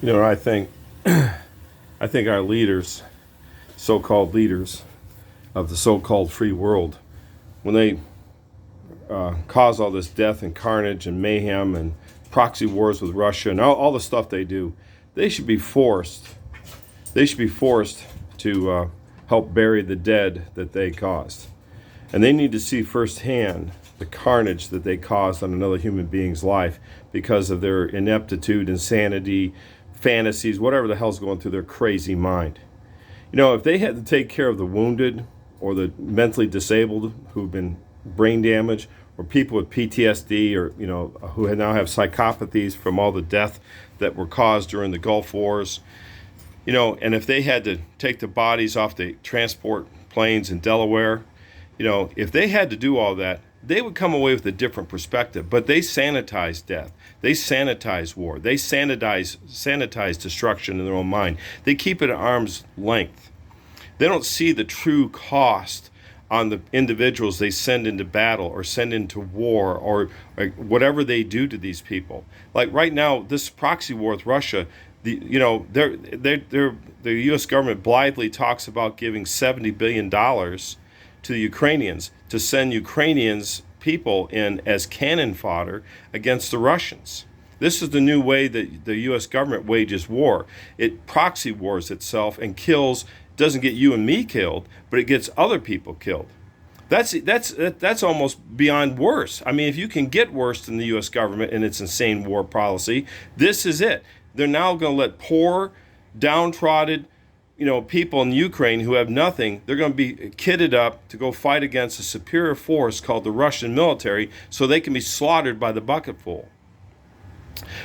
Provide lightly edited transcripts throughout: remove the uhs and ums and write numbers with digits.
I think I think our leaders, so-called leaders of the so-called free world, when they cause all this death and carnage and mayhem and proxy wars with Russia and all the stuff they do, they should be forced. They should be forced to help bury the dead that they caused, and they need to see firsthand the carnage that they caused on another human being's life because of their ineptitude, insanity, fantasies, whatever the hell's going through their crazy mind. If they had to take care of the wounded or the mentally disabled who've been brain damaged, or people with PTSD, or who now have psychopathies from all the death that were caused during the Gulf Wars, and if they had to take the bodies off the transport planes in Delaware, if they had to do all that, they would come away with a different perspective. But they sanitize death. They sanitize war. They sanitize destruction in their own mind. They keep it at arm's length. They don't see the true cost on the individuals they send into battle or send into war, or whatever they do to these people. Like right now, this proxy war with Russia, the U.S. government blithely talks about giving $70 billion to the Ukrainians to send Ukrainians people in as cannon fodder against the Russians. This is the new way that the U.S. government wages war. It proxy wars itself and kills. Doesn't get you and me killed, but it gets other people killed. That's almost beyond worse. I mean, if you can get worse than the U.S. government and its insane war policy, this is it. They're now going to let poor, downtrodden, people in Ukraine who have nothing, they're going to be kitted up to go fight against a superior force called the Russian military so they can be slaughtered by the bucketful.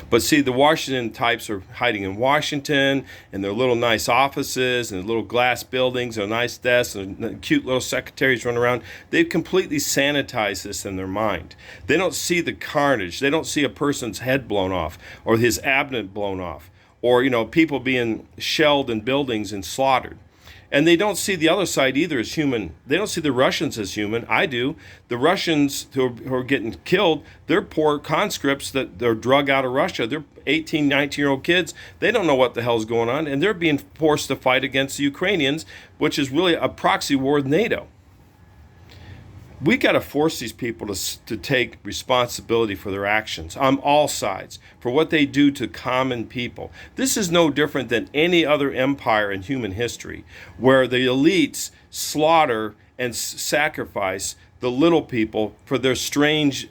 But see, the Washington types are hiding in Washington in their little nice offices and little glass buildings and nice desks and cute little secretaries running around. They've completely sanitized this in their mind. They don't see the carnage. They don't see a person's head blown off or his abdomen blown off, or people being shelled in buildings and slaughtered. And they don't see the other side either as human. They don't see the Russians as human. I do. The Russians who are getting killed, they're poor conscripts that they're drug out of Russia. They're 18, 19-year-old kids. They don't know what the hell's going on, and they're being forced to fight against the Ukrainians, which is really a proxy war with NATO. We got to force these people to take responsibility for their actions on all sides, for what they do to common people. This is no different than any other empire in human history, where the elites slaughter and sacrifice the little people for their strange,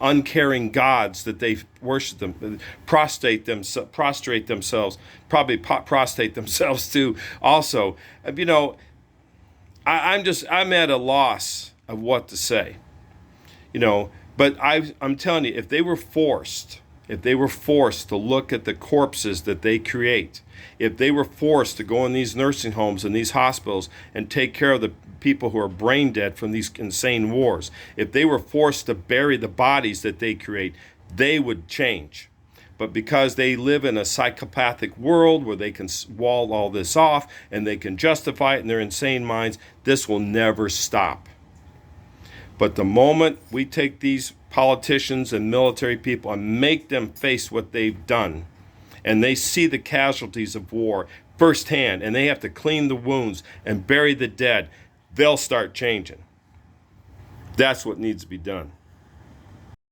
uncaring gods that they worship them, prostrate themselves, probably prostrate themselves to also. I'm at a loss of what to say, but I'm telling you, if they were forced to look at the corpses that they create, if they were forced to go in these nursing homes and these hospitals and take care of the people who are brain dead from these insane wars, if they were forced to bury the bodies that they create, they would change. But because they live in a psychopathic world where they can wall all this off and they can justify it in their insane minds, this will never stop. But the moment we take these politicians and military people and make them face what they've done, and they see the casualties of war firsthand, and they have to clean the wounds and bury the dead, they'll start changing. That's what needs to be done.